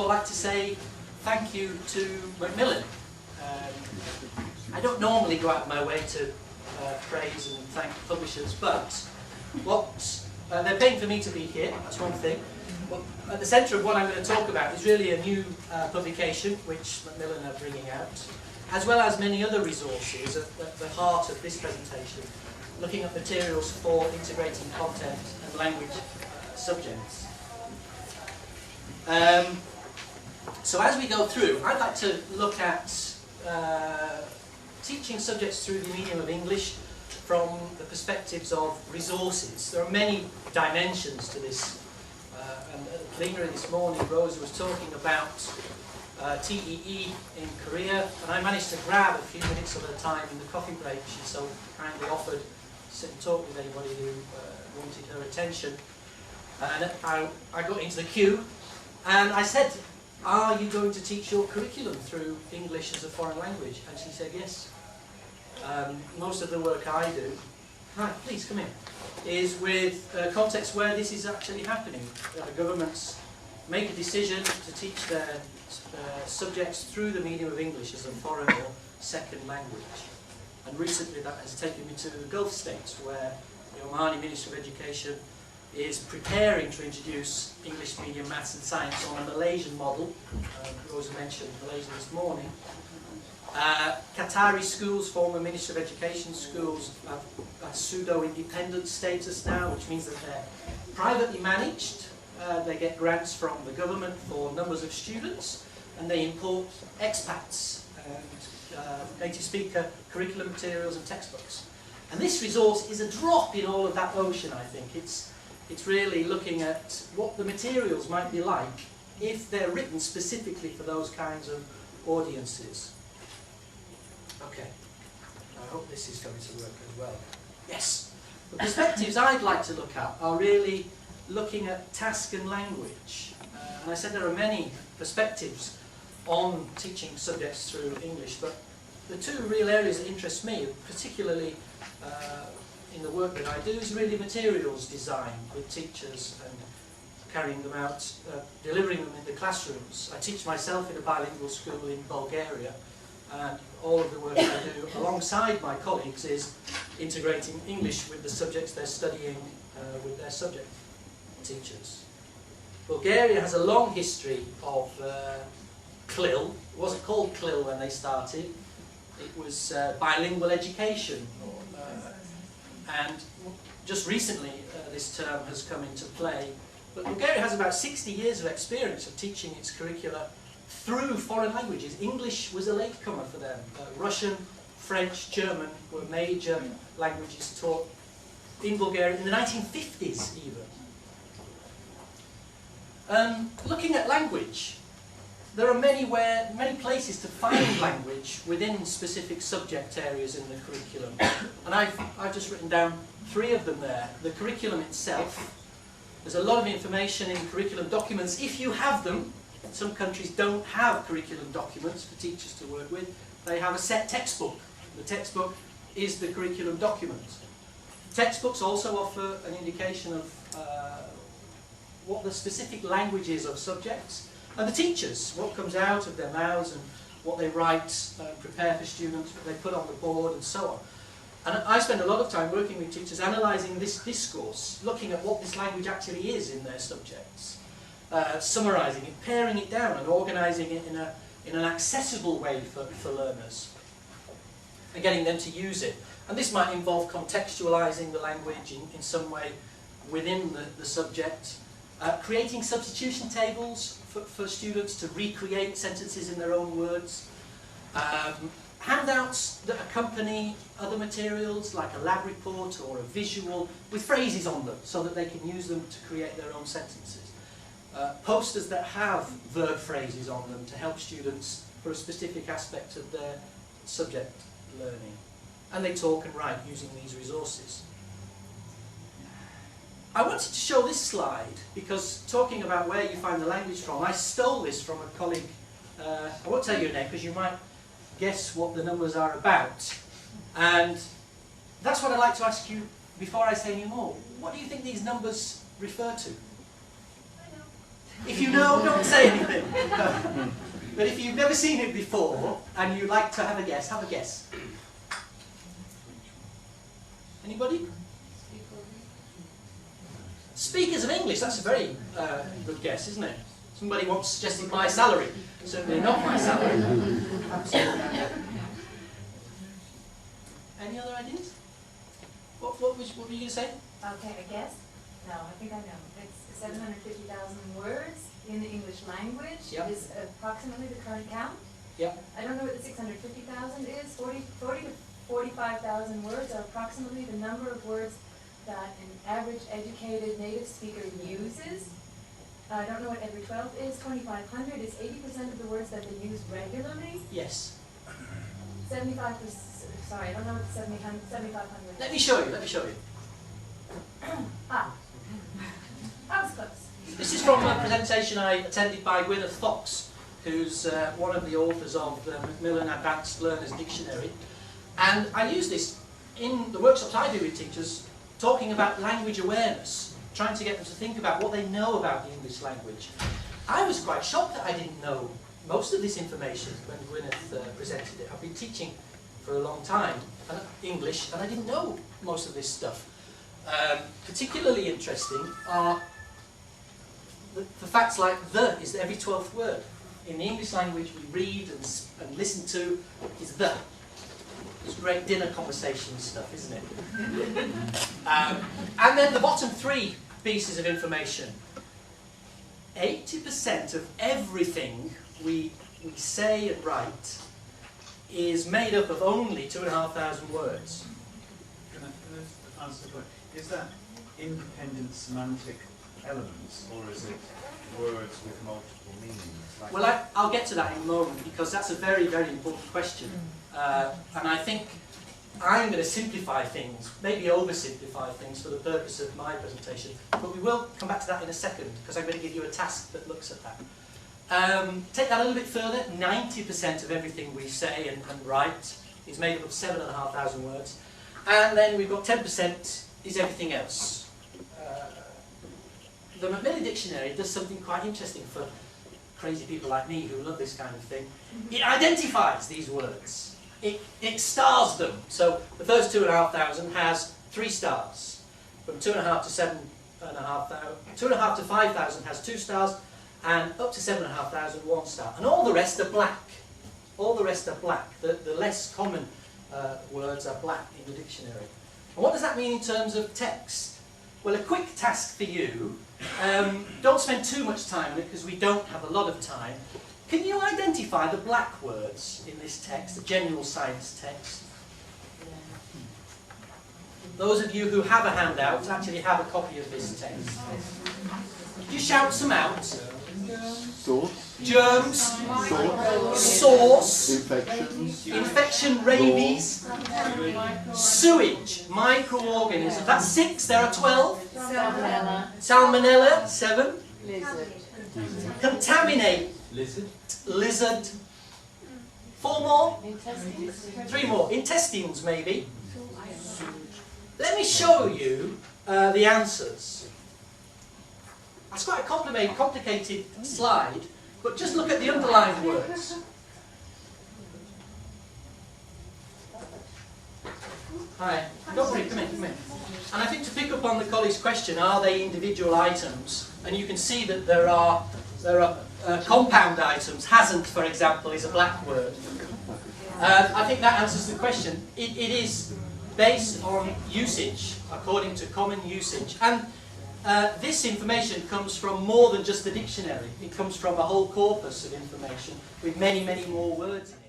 all like to say thank you to Macmillan. I don't normally go out of my way to praise and thank publishers, but they're paying for me to be here, that's one thing. But at the centre of what I'm going to talk about is really a new publication which Macmillan are bringing out, as well as many other resources at the heart of this presentation, looking at materials for integrating content and language subjects. So as we go through, I'd like to look at teaching subjects through the medium of English from the perspectives of resources. There are many dimensions to this. And at the plenary this morning, Rosa was talking about TEE in Korea, and I managed to grab a few minutes of her time in the coffee break. She so kindly offered to sit and talk with anybody who wanted her attention. And I got into the queue, and I said, "Are you going to teach your curriculum through English as a foreign language?" And she said, "Yes." Most of the work I do, hi, please come in, is with contexts where this is actually happening. Governments make a decision to teach their subjects through the medium of English as a foreign or second language. And recently that has taken me to the Gulf states, where the Omani Ministry of Education is preparing to introduce English medium maths and science on a Malaysian model. Rosa mentioned Malaysia this morning. Qatari schools, former Ministry of Education schools, have a pseudo-independent status now, which means that they're privately managed. They get grants from the government for numbers of students, and they import expats and native speaker curriculum materials and textbooks. And this resource is a drop in all of that ocean, I think. It's really looking at what the materials might be like if they're written specifically for those kinds of audiences. Okay, I hope this is going to work as well. Yes, the perspectives I'd like to look at are really looking at task and language. And I said there are many perspectives on teaching subjects through English, but the two real areas that interest me, particularly in the work that I do, is really materials design with teachers and carrying them out, delivering them in the classrooms. I teach myself in a bilingual school in Bulgaria, and all of the work I do alongside my colleagues is integrating English with the subjects they're studying with their subject teachers. Bulgaria has a long history of CLIL. It wasn't called CLIL when they started. It was bilingual education. And just recently this term has come into play. But Bulgaria has about 60 years of experience of teaching its curricula through foreign languages. English was a latecomer for them. Russian, French, German were major languages taught in Bulgaria in the 1950s even. Looking at language, there are many places to find language within specific subject areas in the curriculum. And I've just written down 3 of them there. The curriculum itself. There's a lot of information in curriculum documents if you have them. Some countries don't have curriculum documents for teachers to work with. They have a set textbook. The textbook is the curriculum document. Textbooks also offer an indication of what the specific language is of subjects. And the teachers, what comes out of their mouths and what they write, prepare for students, what they put on the board and so on. And I spend a lot of time working with teachers analysing this discourse, looking at what this language actually is in their subjects. Summarising it, paring it down and organising it in an accessible way for learners and getting them to use it. And this might involve contextualising the language in some way within the subject, creating substitution tables for students to recreate sentences in their own words, handouts that accompany other materials like a lab report or a visual with phrases on them so that they can use them to create their own sentences. Posters that have verb phrases on them to help students for a specific aspect of their subject learning. And they talk and write using these resources. I wanted to show this slide because talking about where you find the language from, I stole this from a colleague. I won't tell you her name because you might guess what the numbers are about. And that's what I'd like to ask you before I say any more. What do you think these numbers refer to? If you know, don't say anything. But if you've never seen it before and you'd like to have a guess, have a guess. Anybody? Speakers of English, that's a very good guess, isn't it? Somebody once suggested my salary. Certainly not my salary. Absolutely. Any other ideas? What were you going to say? Okay, I guess. No, I think I know. It's 750,000 words in the English language. Yep. Is approximately the current count. Yep. I don't know what the 650,000 is. 40 to 45,000 words are approximately the number of words that an average educated native speaker uses. I don't know what every 12th is. 2,500 is 80% of the words that they use regularly. Yes. 75%. Sorry, I don't know what the 7,500. Let me show you. Let me show you. Ah, I was close. This is from a presentation I attended by Gwyneth Fox, who's one of the authors of the Macmillan Advanced Learners Dictionary. And I use this in the workshops I do with teachers, talking about language awareness, trying to get them to think about what they know about the English language. I was quite shocked that I didn't know most of this information when Gwyneth presented it. I've been teaching for a long time, English, and I didn't know most of this stuff. Particularly interesting are the facts like the is every 12th word. In the English language we read and listen to is the. It's great dinner conversation stuff, isn't it? And then the bottom three pieces of information. 80% of everything we say and write is made up of only 2,500 words. Can I answer the question? Is that independent semantic elements, or is it words with multiple meanings? Like Well, I'll get to that in a moment, because that's a very, very important question. And I think I'm going to simplify things, maybe oversimplify things for the purpose of my presentation. But we will come back to that in a second, because I'm going to give you a task that looks at that. Take that a little bit further. 90% of everything we say and write is made up of 7,500 words. And then we've got 10% is everything else. The Macmillan Dictionary does something quite interesting for crazy people like me who love this kind of thing. It identifies these words. It stars them. So the first 2,500 has 3 stars. From 2,500 to 7,500, 2,500 to 5,000 has 2 stars, and up to 7,500, 1 star. And all the rest are black. All the rest are black. The less common words are black in the dictionary. And what does that mean in terms of text? Well, a quick task for you. Don't spend too much time on it, because we don't have a lot of time. Can you identify the black words in this text, the general science text? Those of you who have a handout actually have a copy of this text. Could you shout some out? Source. Germs. Source. Source. Infections. Infection, rabies. Sewage. Microorganisms. That's 6. There are 12. Salmonella. Salmonella. 7. Lizard. Contaminate. lizard? Lizard. 4 more. Intestines. 3 more. Intestines, maybe. Let me show you the answers. It's quite a complicated slide, but just look at the underlined words. Hi. Don't worry, come in. And I think to pick up on the colleague's question, are they individual items? And you can see that there are compound items. Hasn't, for example, is a black word. I think that answers the question. It is based on usage, according to common usage. And this information comes from more than just the dictionary. It comes from a whole corpus of information with many, many more words in it.